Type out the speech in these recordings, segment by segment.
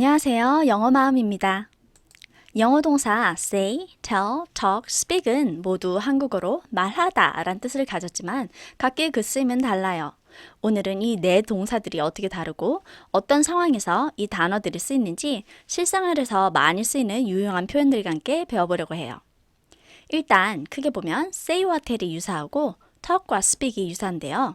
안녕하세요. 영어 마음입니다. 영어 동사 say, tell, talk, speak은 모두 한국어로 말하다 라는 뜻을 가졌지만 각기 그 쓰임은 달라요. 오늘은 이 네 동사들이 어떻게 다르고 어떤 상황에서 이 단어들이 쓰이는지 실생활에서 많이 쓰이는 유용한 표현들과 함께 배워보려고 해요. 일단 크게 보면 say와 tell이 유사하고 talk과 speak이 유사한데요.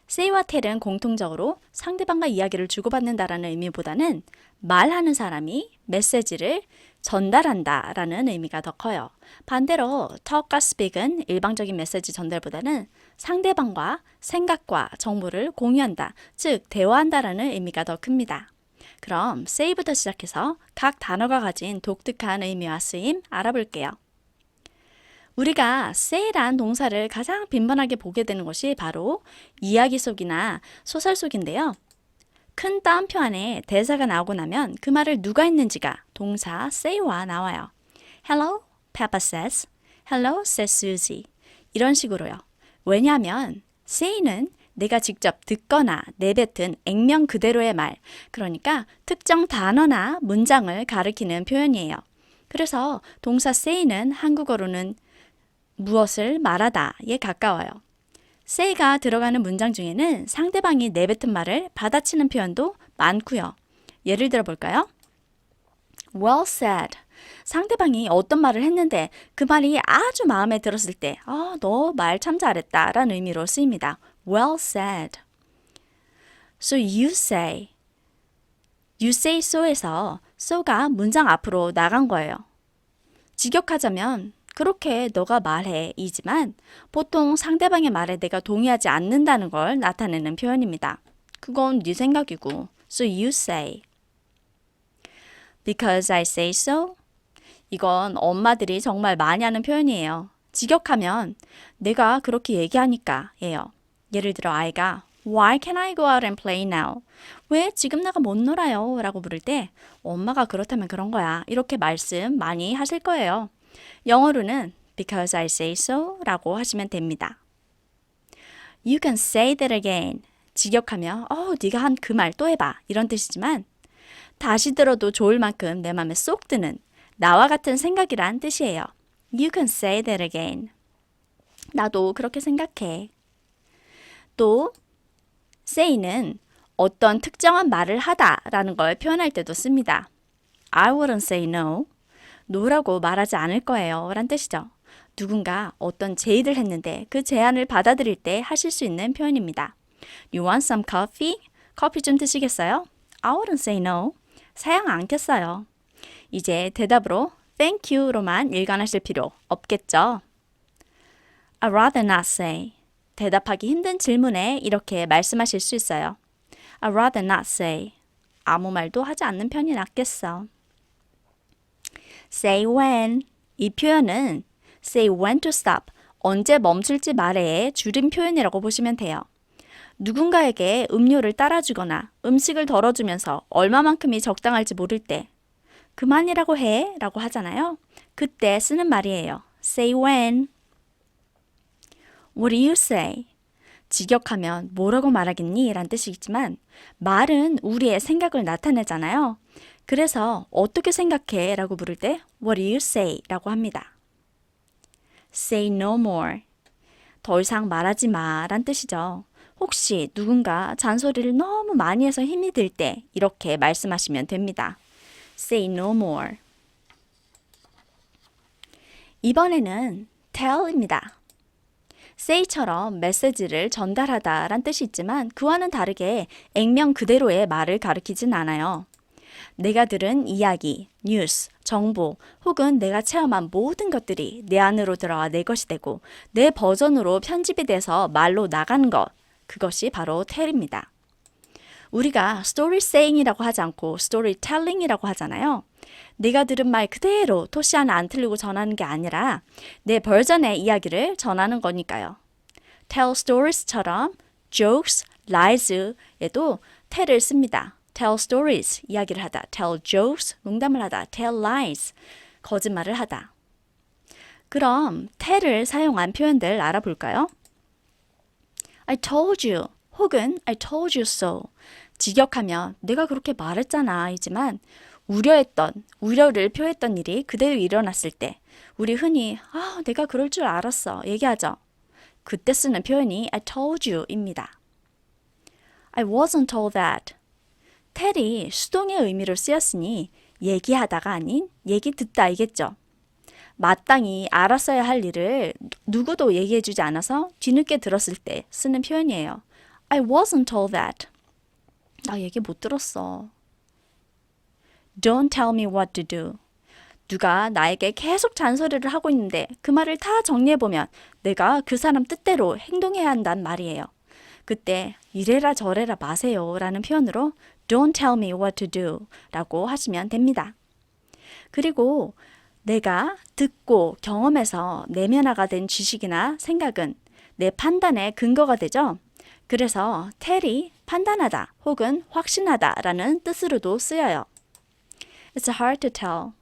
say와 tell은 공통적으로 상대방과 이야기를 주고받는다라는 의미보다는 말하는 사람이 메시지를 전달한다 라는 의미가 더 커요. 반대로 talk과 speak은 일방적인 메시지 전달보다는 상대방과 생각과 정보를 공유한다, 즉 대화한다 라는 의미가 더 큽니다. 그럼 say부터 시작해서 각 단어가 가진 독특한 의미와 쓰임 알아볼게요. 우리가 say란 동사를 가장 빈번하게 보게 되는 것이 바로 이야기 속이나 소설 속인데요. 큰 따옴표 안에 대사가 나오고 나면 그 말을 누가 했는지가 동사 say와 나와요. Hello, Papa says. Hello, says Susie. 이런 식으로요. 왜냐하면 say는 내가 직접 듣거나 내뱉은 액면 그대로의 말, 그러니까 특정 단어나 문장을 가리키는 표현이에요. 그래서 동사 say는 한국어로는 무엇을 말하다에 가까워요. say가 들어가는 문장 중에는 상대방이 내뱉은 말을 받아치는 표현도 많고요. 예를 들어 볼까요? Well said. 상대방이 어떤 말을 했는데 그 말이 아주 마음에 들었을 때 너 말 참 잘했다 라는 의미로 쓰입니다. Well said. So you say. You say so에서 so가 문장 앞으로 나간 거예요. 직역하자면 그렇게 너가 말해 이지만 보통 상대방의 말에 내가 동의하지 않는다는 걸 나타내는 표현입니다. 그건 네 생각이고. So you say. Because I say so. 이건 엄마들이 정말 많이 하는 표현이에요. 직역하면 내가 그렇게 얘기하니까 예요. 예를 들어 아이가 Why can't I go out and play now? 왜 지금 나가 못 놀아요? 라고 물을 때 엄마가 그렇다면 그런 거야. 이렇게 말씀 많이 하실 거예요. 영어로는 because I say so 라고 하시면 됩니다. You can say that again. 직역하면 네가 한 그 말 또 해봐 이런 뜻이지만 다시 들어도 좋을 만큼 내 맘에 쏙 드는 나와 같은 생각이란 뜻이에요. You can say that again. 나도 그렇게 생각해. 또 say는 어떤 특정한 말을 하다라는 걸 표현할 때도 씁니다. I wouldn't say no. no라고 말하지 않을 거예요 란 뜻이죠. 누군가 어떤 제의를 했는데 그 제안을 받아들일 때 하실 수 있는 표현입니다. You want some coffee? 커피 좀 드시겠어요? I wouldn't say no. 사양 않겠어요. 이제 대답으로 thank you로만 일관하실 필요 없겠죠. I'd rather not say. 대답하기 힘든 질문에 이렇게 말씀하실 수 있어요. I'd rather not say. 아무 말도 하지 않는 편이 낫겠어. Say when. 이 표현은 say when to stop. 언제 멈출지 말해의 줄임 표현이라고 보시면 돼요. 누군가에게 음료를 따라주거나 음식을 덜어주면서 얼마만큼이 적당할지 모를 때 그만이라고 해 라고 하잖아요. 그때 쓰는 말이에요. Say when. What do you say? 직역하면 뭐라고 말하겠니? 란 뜻이지만 말은 우리의 생각을 나타내잖아요. 그래서 어떻게 생각해? 라고 물을 때 What do you say? 라고 합니다. Say no more. 더 이상 말하지 마 란 뜻이죠. 혹시 누군가 잔소리를 너무 많이 해서 힘이 들 때 이렇게 말씀하시면 됩니다. Say no more. 이번에는 tell입니다. say처럼 메시지를 전달하다 란 뜻이 있지만 그와는 다르게 액면 그대로의 말을 가리키진 않아요. 내가 들은 이야기, 뉴스, 정보 혹은 내가 체험한 모든 것들이 내 안으로 들어와 내 것이 되고 내 버전으로 편집이 돼서 말로 나가는 것, 그것이 바로 tell입니다. 우리가 story saying이라고 하지 않고 storytelling이라고 하잖아요. 내가 들은 말 그대로 토시 하나 안 틀리고 전하는 게 아니라 내 버전의 이야기를 전하는 거니까요. tell stories처럼 jokes, lies에도 tell을 씁니다. tell stories, 이야기를 하다. tell jokes, 농담을 하다. tell lies, 거짓말을 하다. 그럼 tell을 사용한 표현들 알아볼까요? I told you 혹은 I told you so. 직역하면 내가 그렇게 말했잖아 이지만 우려를 표했던 일이 그대로 일어났을 때 우리 흔히 내가 그럴 줄 알았어 얘기하죠. 그때 쓰는 표현이 I told you입니다. I wasn't told that. 텔이 수동의 의미로 쓰였으니 얘기하다가 아닌 얘기 듣다이겠죠. 마땅히 알았어야 할 일을 누구도 얘기해주지 않아서 뒤늦게 들었을 때 쓰는 표현이에요. I wasn't told that. 나 얘기 못 들었어. Don't tell me what to do. 누가 나에게 계속 잔소리를 하고 있는데 그 말을 다 정리해보면 내가 그 사람 뜻대로 행동해야 한단 말이에요. 그때 이래라 저래라 마세요 라는 표현으로 Don't tell me what to do 라고 하시면 됩니다. 그리고 내가 듣고 경험해서 내면화가 된 지식이나 생각은 내 판단의 근거가 되죠. 그래서 tell이 판단하다 혹은 확신하다 라는 뜻으로도 쓰여요. It's hard to tell.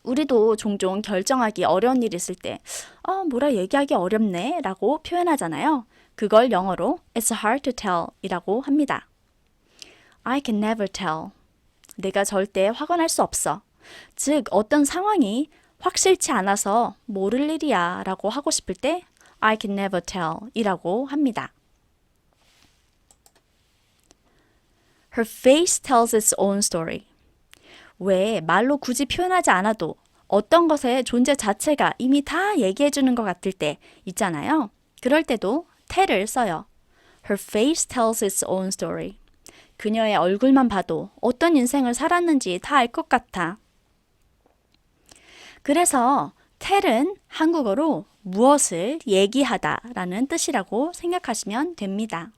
우리도 종종 결정하기 어려운 일이 있을 때 뭐라 얘기하기 어렵네 라고 표현하잖아요. 그걸 영어로 It's hard to tell 이라고 합니다. I can never tell. 내가 절대 확언할 수 없어. 즉 어떤 상황이 확실치 않아서 모를 일이야 라고 하고 싶을 때 I can never tell 이라고 합니다. Her face tells its own story. 왜 말로 굳이 표현하지 않아도 어떤 것의 존재 자체가 이미 다 얘기해 주는 것 같을 때 있잖아요. 그럴 때도 tell을 써요. Her face tells its own story. 그녀의 얼굴만 봐도 어떤 인생을 살았는지 다 알 것 같아. 그래서 tell은 한국어로 무엇을 얘기하다 라는 뜻이라고 생각하시면 됩니다.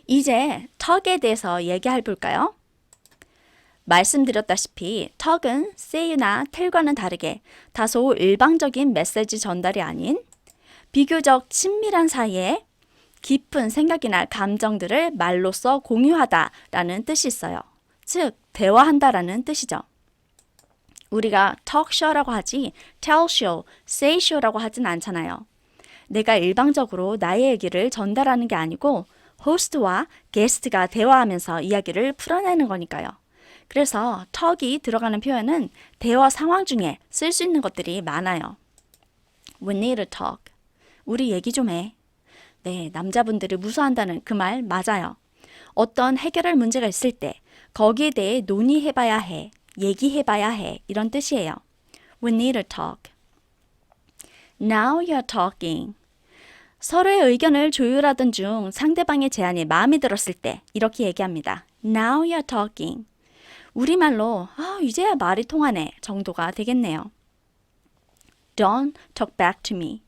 이제 턱에 대해서 얘기해 볼까요? 말씀드렸다시피 턱은 say나 tell과는 다르게 다소 일방적인 메시지 전달이 아닌 비교적 친밀한 사이에 깊은 생각이나 감정들을 말로써 공유하다라는 뜻이 있어요. 즉, 대화한다라는 뜻이죠. 우리가 talk show라고 하지 tell show, say show라고 하진 않잖아요. 내가 일방적으로 나의 얘기를 전달하는 게 아니고 호스트와 게스트가 대화하면서 이야기를 풀어내는 거니까요. 그래서 talk이 들어가는 표현은 대화 상황 중에 쓸 수 있는 것들이 많아요. We need to talk. 우리 얘기 좀 해. 네, 남자분들이 무서워한다는 그 말 맞아요. 어떤 해결할 문제가 있을 때 거기에 대해 논의해봐야 해, 얘기해봐야 해 이런 뜻이에요. We need to talk. Now you're talking. 서로의 의견을 조율하던 중 상대방의 제안이 마음에 들었을 때 이렇게 얘기합니다. Now you're talking. 우리말로 이제야 말이 통하네 정도가 되겠네요. Don't talk back to me.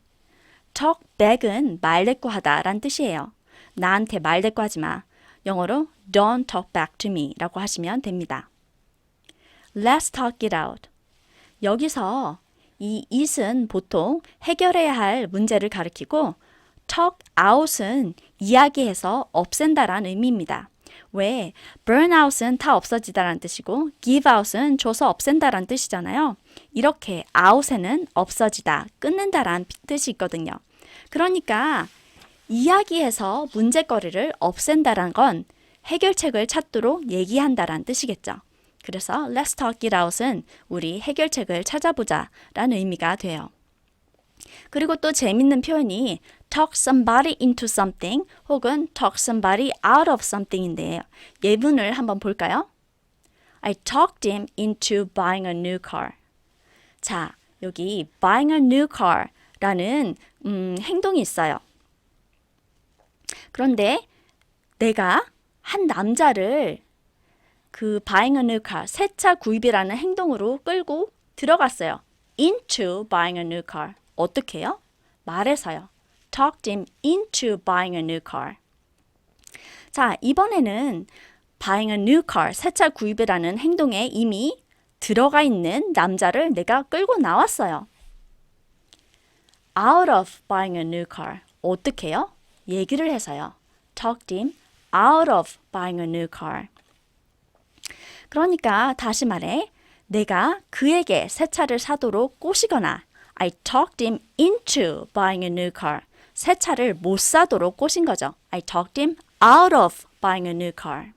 talk back은 말대꾸하다 란 뜻이에요. 나한테 말대꾸하지 마. 영어로 don't talk back to me 라고 하시면 됩니다. Let's talk it out. 여기서 이 it은 보통 해결해야 할 문제를 가리키고 talk out은 이야기해서 없앤다란 의미입니다. 왜 burn out은 다 없어지다란 뜻이고 give out은 줘서 없앤다란 뜻이잖아요. 이렇게 out에는 없어지다, 끊는다란 뜻이 있거든요. 그러니까 이야기해서 문제거리를 없앤다란 건 해결책을 찾도록 얘기한다란 뜻이겠죠. 그래서 let's talk it out은 우리 해결책을 찾아보자 라는 의미가 돼요. 그리고 또 재밌는 표현이 talk somebody into something 혹은 talk somebody out of something인데요. 예문을 한번 볼까요? I talked him into buying a new car. 자, 여기 buying a new car 라는 행동이 있어요. 그런데 내가 한 남자를 그 buying a new car, 새 차 구입이라는 행동으로 끌고 들어갔어요. into buying a new car. 어떻게 해요? 말해서요. talked him into buying a new car. 자, 이번에는 buying a new car, 새 차 구입이라는 행동에 이미 들어가 있는 남자를 내가 끌고 나왔어요. out of buying a new car. 어떻게 해요? 얘기를 해서요. talked him out of buying a new car. 그러니까 다시 말해 내가 그에게 새 차를 사도록 꼬시거나 I talked him into buying a new car. 새 차를 못 사도록 꼬신 거죠. I talked him out of buying a new car.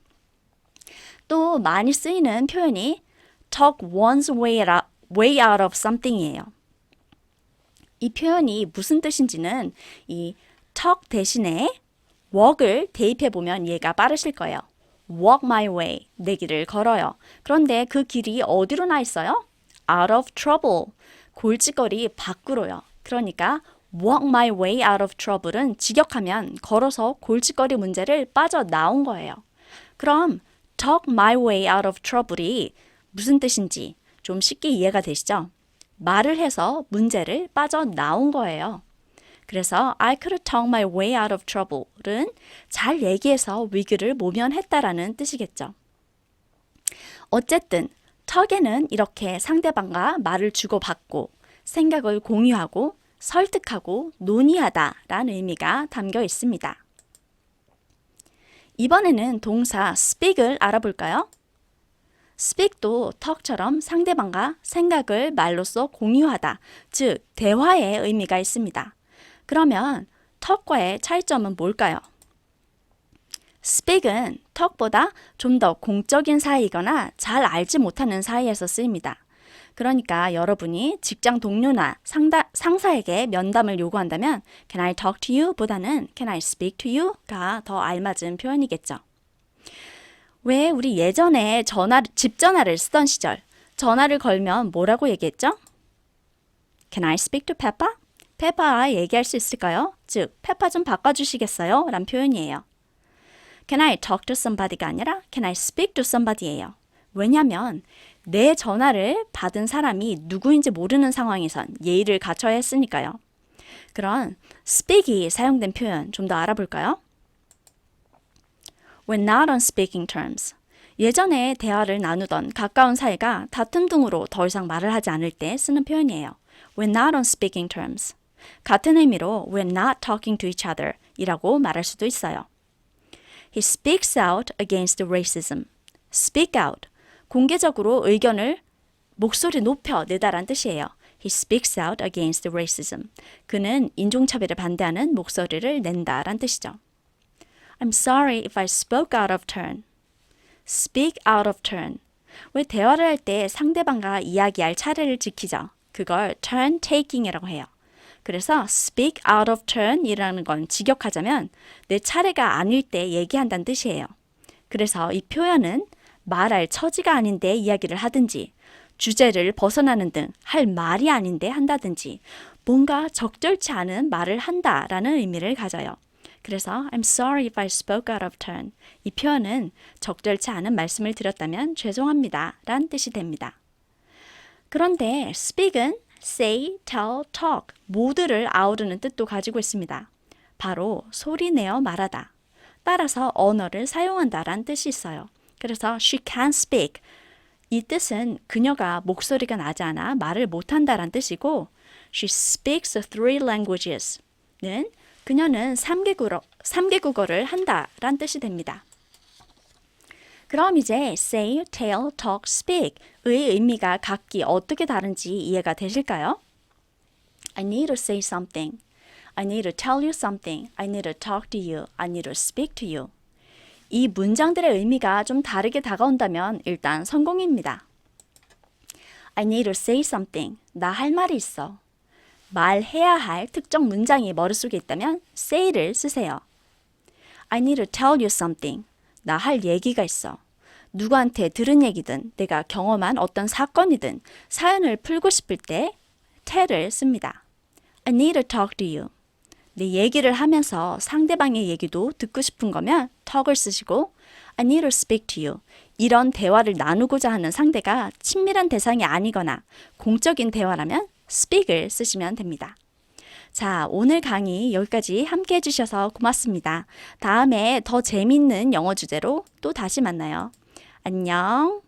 또 많이 쓰이는 표현이 talk one's way out of something이에요. 이 표현이 무슨 뜻인지는 이 talk 대신에 walk을 대입해보면 이해가 빠르실 거예요. walk my way, 내 길을 걸어요. 그런데 그 길이 어디로 나 있어요? out of trouble, 골칫거리 밖으로요. 그러니까 walk my way out of trouble은 직역하면 걸어서 골칫거리 문제를 빠져나온 거예요. 그럼 talk my way out of trouble이 무슨 뜻인지 좀 쉽게 이해가 되시죠? 말을 해서 문제를 빠져나온 거예요. 그래서 I could talk my way out of trouble은 잘 얘기해서 위기를 모면했다라는 뜻이겠죠. 어쨌든 턱에는 이렇게 상대방과 말을 주고받고 생각을 공유하고 설득하고 논의하다라는 의미가 담겨 있습니다. 이번에는 동사 speak을 알아볼까요? speak도 talk처럼 상대방과 생각을 말로써 공유하다, 즉 대화의 의미가 있습니다. 그러면 talk과의 차이점은 뭘까요? speak은 talk보다 좀 더 공적인 사이이거나 잘 알지 못하는 사이에서 쓰입니다. 그러니까 여러분이 직장 동료나 상사에게 면담을 요구한다면 Can I talk to you? 보다는 Can I speak to you? 가 더 알맞은 표현이겠죠. 왜 우리 예전에 집 전화를 쓰던 시절 전화를 걸면 뭐라고 얘기했죠? Can I speak to Peppa? 페파와 얘기할 수 있을까요? 즉, 페파 좀 바꿔주시겠어요? 란 표현이에요. Can I talk to somebody가 아니라 Can I speak to somebody예요. 왜냐하면 내 전화를 받은 사람이 누구인지 모르는 상황에선 예의를 갖춰야 했으니까요. 그런 speak이 사용된 표현 좀 더 알아볼까요? We're not on speaking terms. 예전에 대화를 나누던 가까운 사이가 다툼 등으로 더 이상 말을 하지 않을 때 쓰는 표현이에요. We're not on speaking terms. 같은 의미로 We're not talking to each other 이라고 말할 수도 있어요. He speaks out against racism. Speak out. 공개적으로 의견을 목소리 높여 내다란 뜻이에요. He speaks out against racism. 그는 인종차별에 반대하는 목소리를 낸다란 뜻이죠. I'm sorry if I spoke out of turn. Speak out of turn. 왜 대화를 할 때 상대방과 이야기할 차례를 지키죠? 그걸 turn taking이라고 해요. 그래서 speak out of turn 이라는 건 직역하자면 내 차례가 아닐 때 얘기한다는 뜻이에요. 그래서 이 표현은 말할 처지가 아닌데 이야기를 하든지 주제를 벗어나는 등 할 말이 아닌데 한다든지 뭔가 적절치 않은 말을 한다라는 의미를 가져요. 그래서 I'm sorry if I spoke out of turn. 이 표현은 적절치 않은 말씀을 드렸다면 죄송합니다 란 뜻이 됩니다. 그런데 speak은 say, tell, talk 모두를 아우르는 뜻도 가지고 있습니다. 바로 소리내어 말하다. 따라서 언어를 사용한다란 뜻이 있어요. 그래서 she can speak. 이 뜻은 그녀가 목소리가 나지 않아 말을 못한다란 뜻이고 she speaks 3 languages는 그녀는 3개국어를 한다란 뜻이 됩니다. 그럼 이제 say, tell, talk, speak의 의미가 각기 어떻게 다른지 이해가 되실까요? I need to say something. I need to tell you something. I need to talk to you. I need to speak to you. 이 문장들의 의미가 좀 다르게 다가온다면 일단 성공입니다. I need to say something. 나 할 말이 있어. 말해야 할 특정 문장이 머릿속에 있다면 say를 쓰세요. I need to tell you something. 나 할 얘기가 있어. 누구한테 들은 얘기든 내가 경험한 어떤 사건이든 사연을 풀고 싶을 때 tell을 씁니다. I need to talk to you. 내 얘기를 하면서 상대방의 얘기도 듣고 싶은 거면 talk을 쓰시고 I need to speak to you. 이런 대화를 나누고자 하는 상대가 친밀한 대상이 아니거나 공적인 대화라면 speak을 쓰시면 됩니다. 자, 오늘 강의 여기까지 함께 해주셔서 고맙습니다. 다음에 더 재밌는 영어 주제로 또 다시 만나요. 안녕.